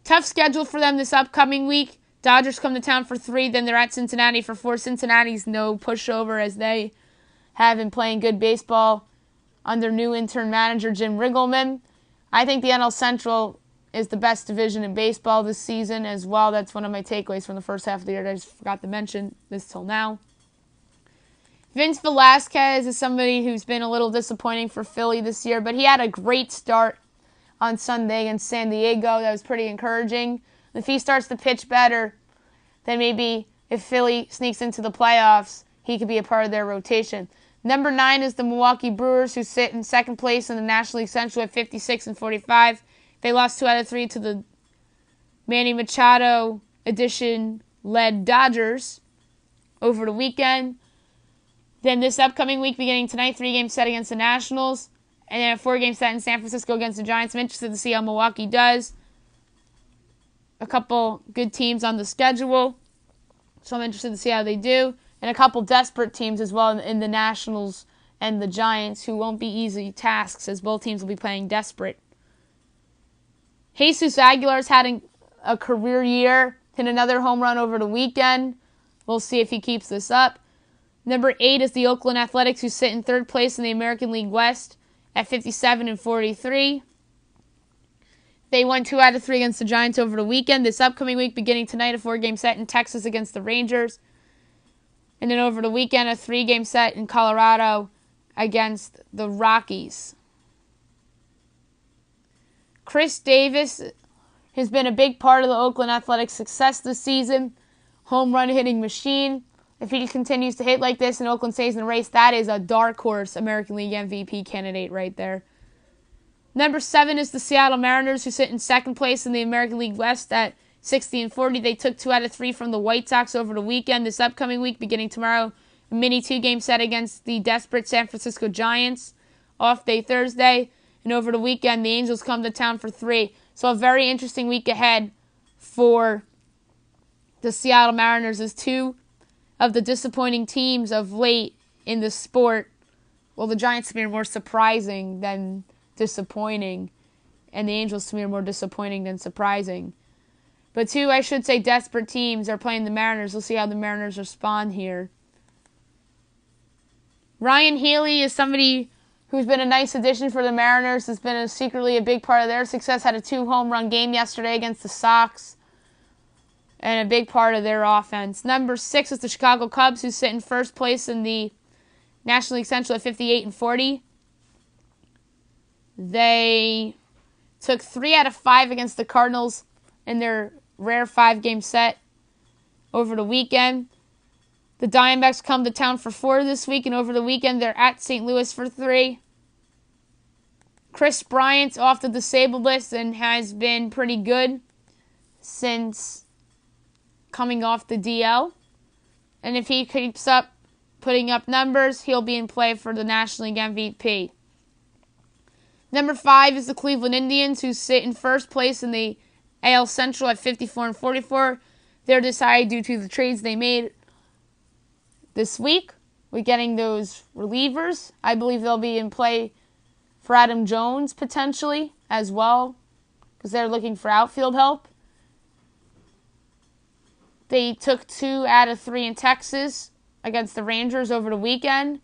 Tough schedule for them this upcoming week. Dodgers come to town for 3, then they're at Cincinnati for 4. Cincinnati's no pushover as they have been playing good baseball under new intern manager Jim Riggleman. I think the NL Central is the best division in baseball this season as well. That's one of my takeaways from the first half of the year that I just forgot to mention this till now. Vince Velasquez is somebody who's been a little disappointing for Philly this year, but he had a great start on Sunday against San Diego. That was pretty encouraging. If he starts to pitch better, then maybe if Philly sneaks into the playoffs, he could be a part of their rotation. Number 9 is the Milwaukee Brewers, who sit in second place in the National League Central at 56-45. They lost 2 out of 3 to the Manny Machado edition-led Dodgers over the weekend. Then this upcoming week, beginning tonight, 3-game set against the Nationals, and then a 4-game set in San Francisco against the Giants. I'm interested to see how Milwaukee does. A couple good teams on the schedule, so I'm interested to see how they do. And a couple desperate teams as well in the Nationals and the Giants, who won't be easy tasks as both teams will be playing desperate. Jesus Aguilar's had a career year, hit another home run over the weekend. We'll see if he keeps this up. Number 8 is the Oakland Athletics, who sit in third place in the American League West at 57-43. They won 2 out of 3 against the Giants over the weekend. This upcoming week, beginning tonight, a 4-game set in Texas against the Rangers. And then over the weekend, a 3-game set in Colorado against the Rockies. Chris Davis has been a big part of the Oakland Athletics' success this season. Home run hitting machine. If he continues to hit like this and Oakland stays in the race, that is a dark horse American League MVP candidate right there. Number 7 is the Seattle Mariners, who sit in second place in the American League West at 60-40. They took 2 out of 3 from the White Sox over the weekend. This upcoming week, beginning tomorrow, a mini 2-game set against the desperate San Francisco Giants. Off day Thursday. And over the weekend, the Angels come to town for 3. So a very interesting week ahead for the Seattle Mariners as 2 of the disappointing teams of late in the sport. Well, the Giants to me are more surprising than disappointing. And the Angels to me are more disappointing than surprising. But 2, I should say, desperate teams are playing the Mariners. We'll see how the Mariners respond here. Ryan Healy is somebody who's been a nice addition for the Mariners, has been secretly a big part of their success, had a 2-home-run game yesterday against the Sox, and a big part of their offense. Number 6 is the Chicago Cubs, who sit in first place in the National League Central at 58-40. They took 3 out of 5 against the Cardinals in their rare 5-game set over the weekend. The Diamondbacks come to town for 4 this week, and over the weekend they're at St. Louis for 3. Chris Bryant's off the disabled list and has been pretty good since coming off the DL. And if he keeps up putting up numbers, he'll be in play for the National League MVP. Number 5 is the Cleveland Indians, who sit in first place in the AL Central at 54-44. They're decided due to the trades they made this week. We're getting those relievers. I believe they'll be in play for Adam Jones potentially as well, because they're looking for outfield help. They took 2 out of 3 in Texas against the Rangers over the weekend.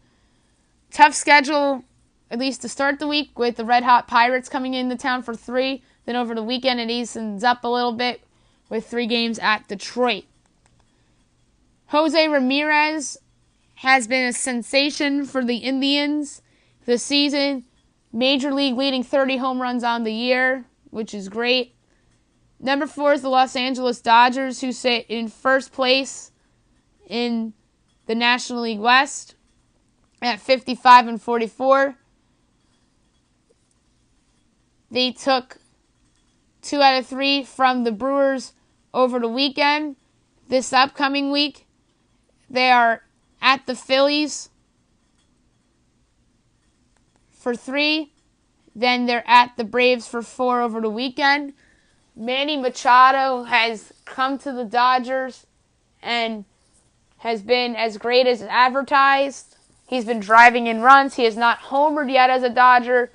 Tough schedule, at least to start the week, with the Red Hot Pirates coming into town for 3. Then over the weekend it eases up a little bit with 3 games at Detroit. Jose Ramirez has been a sensation for the Indians this season. Major League leading 30 home runs on the year, which is great. Number 4 is the Los Angeles Dodgers, who sit in first place in the National League West at 55-44. They took 2 out of 3 from the Brewers over the weekend. This upcoming week, they are at the Phillies for 3. Then they're at the Braves for 4 over the weekend. Manny Machado has come to the Dodgers and has been as great as advertised. He's been driving in runs. He has not homered yet as a Dodger,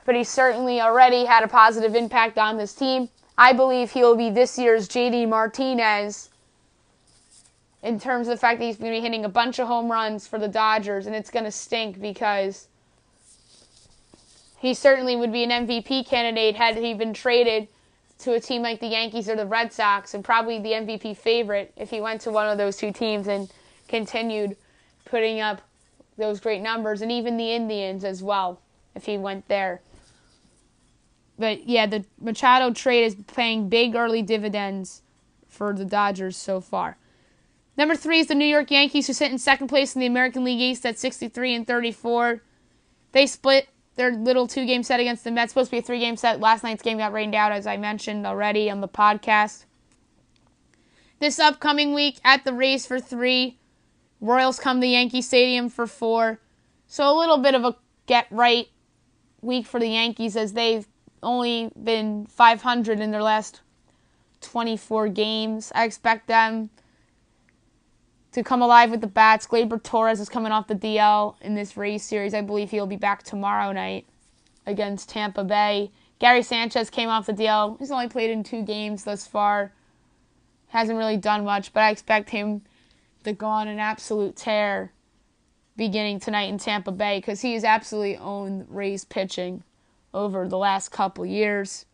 but he certainly already had a positive impact on this team. I believe he'll be this year's JD Martinez in terms of the fact that he's going to be hitting a bunch of home runs for the Dodgers, and it's going to stink because he certainly would be an MVP candidate had he been traded to a team like the Yankees or the Red Sox, and probably the MVP favorite if he went to one of those two teams and continued putting up those great numbers, and even the Indians as well if he went there. But yeah, the Machado trade is paying big early dividends for the Dodgers so far. Number 3 is the New York Yankees, who sit in second place in the American League East at 63-34. They split their little 2-game set against the Mets. Supposed to be a 3-game set. Last night's game got rained out, as I mentioned already on the podcast. This upcoming week at the Rays for 3, Royals come to Yankee Stadium for 4. So a little bit of a get-right week for the Yankees, as they've only been .500 in their last 24 games. I expect them to come alive with the bats. Gleyber Torres is coming off the DL in this Rays series. I believe he'll be back tomorrow night against Tampa Bay. Gary Sanchez came off the DL. He's only played in 2 games thus far. Hasn't really done much, but I expect him to go on an absolute tear beginning tonight in Tampa Bay, because he has absolutely owned Rays pitching over the last couple years.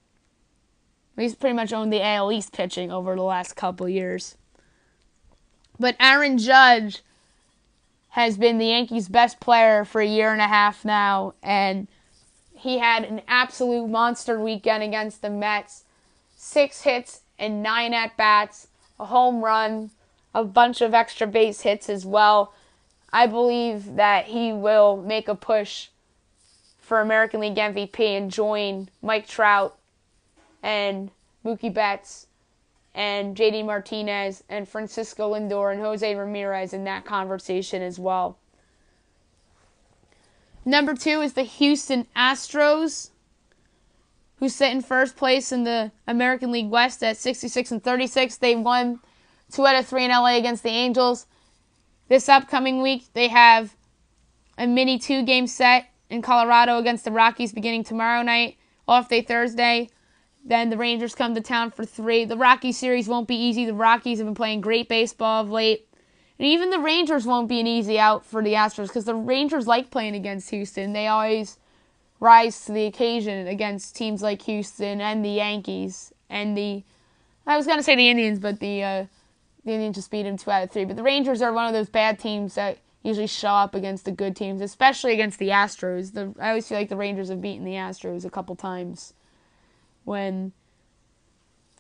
He's pretty much owned the AL East pitching over the last couple years. But Aaron Judge has been the Yankees' best player for a year and a half now, and he had an absolute monster weekend against the Mets. 6 hits and 9 at-bats, a home run, a bunch of extra base hits as well. I believe that he will make a push for American League MVP and join Mike Trout and Mookie Betts and JD Martinez and Francisco Lindor and Jose Ramirez in that conversation as well. Number 2 is the Houston Astros, who sit in first place in the American League West at 66-36. They won 2 out of 3 in LA against the Angels. This upcoming week, they have a mini 2-game set in Colorado against the Rockies beginning tomorrow night, off day Thursday. Then the Rangers come to town for 3. The Rockies series won't be easy. The Rockies have been playing great baseball of late. And even the Rangers won't be an easy out for the Astros, because the Rangers like playing against Houston. They always rise to the occasion against teams like Houston and the Yankees. And I was going to say the Indians, but the Indians just beat them 2 out of 3. But the Rangers are one of those bad teams that usually show up against the good teams, especially against the Astros. I always feel like the Rangers have beaten the Astros a couple times when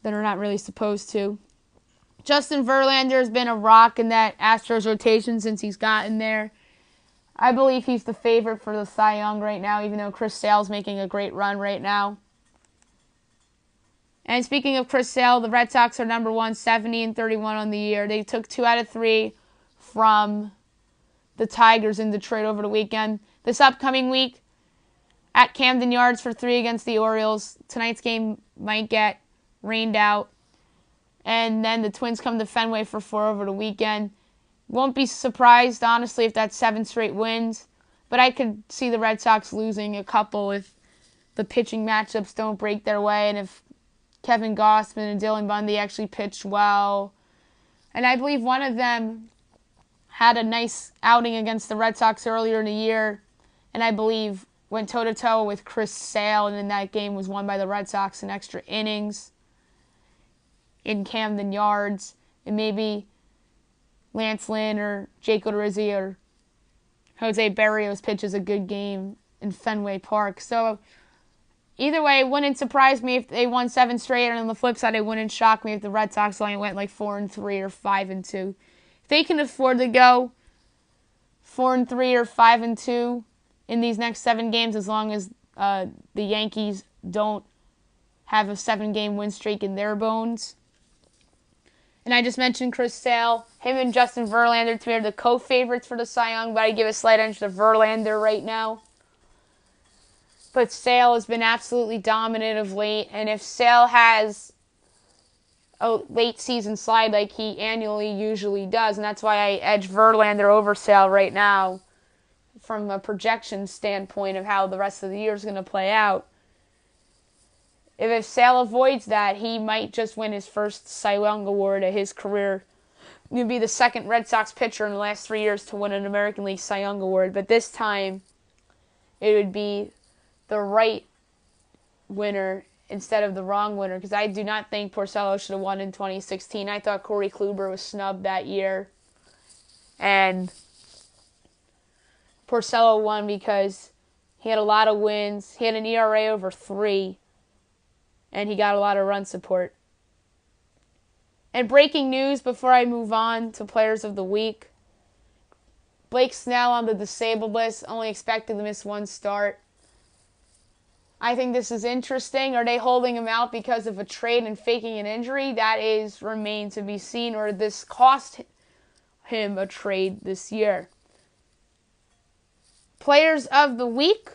they're not really supposed to. Justin Verlander has been a rock in that Astros rotation since he's gotten there. I believe he's the favorite for the Cy Young right now, even though Chris Sale's making a great run right now. And speaking of Chris Sale, the Red Sox are number 1, 70-31 on the year. They took 2 out of 3 from the Tigers in Detroit over the weekend. This upcoming week, at Camden Yards for 3 against the Orioles. Tonight's game might get rained out. And then the Twins come to Fenway for 4 over the weekend. Won't be surprised, honestly, if that's 7 straight wins. But I could see the Red Sox losing a couple if the pitching matchups don't break their way, and if Kevin Gausman and Dylan Bundy actually pitched well. And I believe one of them had a nice outing against the Red Sox earlier in the year, and I believe went toe-to-toe with Chris Sale, and then that game was won by the Red Sox in extra innings in Camden Yards. And maybe Lance Lynn or Jake Odorizzi or Jose Berrios pitches a good game in Fenway Park. So either way, it wouldn't surprise me if they won 7 straight, and on the flip side, it wouldn't shock me if the Red Sox only went like 4-3 or 5-2. If they can afford to go 4-3 or 5-2 in these next 7 games, as long as the Yankees don't have a 7-game win streak in their bones. And I just mentioned Chris Sale. Him and Justin Verlander, to me, are the co-favorites for the Cy Young, but I give a slight edge to Verlander right now. But Sale has been absolutely dominant of late, and if Sale has a late season slide like he annually usually does, and that's why I edge Verlander over Sale right now from a projection standpoint of how the rest of the year is going to play out. if Sale avoids that, he might just win his first Cy Young award of his career. He would be the second Red Sox pitcher in the last 3 years to win an American League Cy Young award, but this time it would be the right winner instead of the wrong winner, because I do not think Porcello should have won in 2016. I thought Corey Kluber was snubbed that year, and Porcello won because he had a lot of wins. He had an ERA over 3, and he got a lot of run support. And breaking news before I move on to Players of the Week. Blake Snell on the disabled list, only expected to miss 1 start. I think this is interesting. Are they holding him out because of a trade and faking an injury? That is remain to be seen. Or this cost him a trade this year. Players of the Week.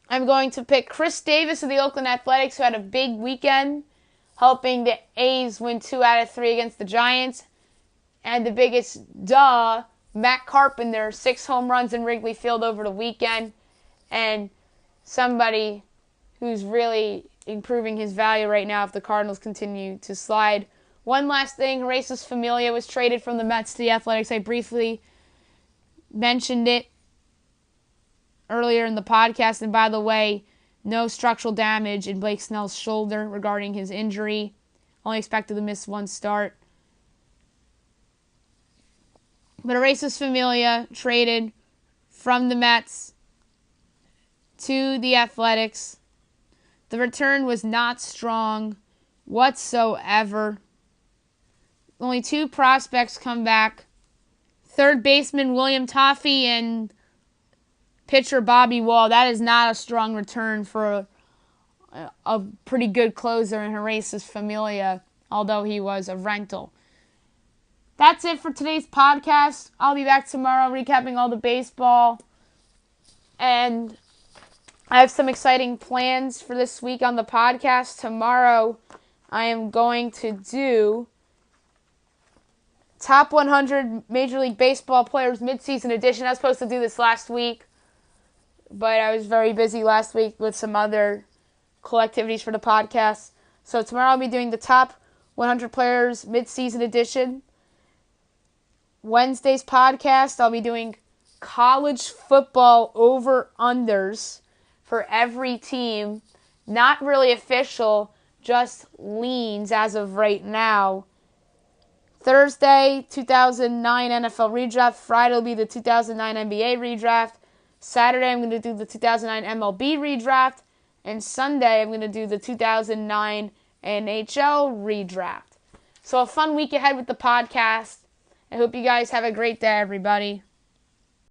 I'm going to pick Chris Davis of the Oakland Athletics, who had a big weekend, helping the A's win 2 out of 3 against the Giants. And the biggest Matt Carpenter, 6 home runs in Wrigley Field over the weekend. And somebody who's really improving his value right now if the Cardinals continue to slide. One last thing, Racist Familia was traded from the Mets to the Athletics. I briefly mentioned it earlier in the podcast. And by the way, no structural damage in Blake Snell's shoulder regarding his injury. Only expected to miss 1 start. But Racist Familia traded from the Mets to the Athletics. The return was not strong whatsoever. Only 2 prospects come back. Third baseman William Toffee and pitcher Bobby Wall. That is not a strong return for a pretty good closer in Racist Familia, although he was a rental. That's it for today's podcast. I'll be back tomorrow recapping all the baseball. And I have some exciting plans for this week on the podcast. Tomorrow, I am going to do Top 100 Major League Baseball Players Midseason Edition. I was supposed to do this last week, but I was very busy last week with some other cool activities for the podcast. So tomorrow I'll be doing the Top 100 Players Midseason Edition. Wednesday's podcast, I'll be doing college football over-unders for every team. Not really official, just leans as of right now. Thursday, 2009 NFL redraft. Friday will be the 2009 NBA redraft. Saturday, I'm going to do the 2009 MLB redraft. And Sunday, I'm going to do the 2009 NHL redraft. So a fun week ahead with the podcast. I hope you guys have a great day, everybody.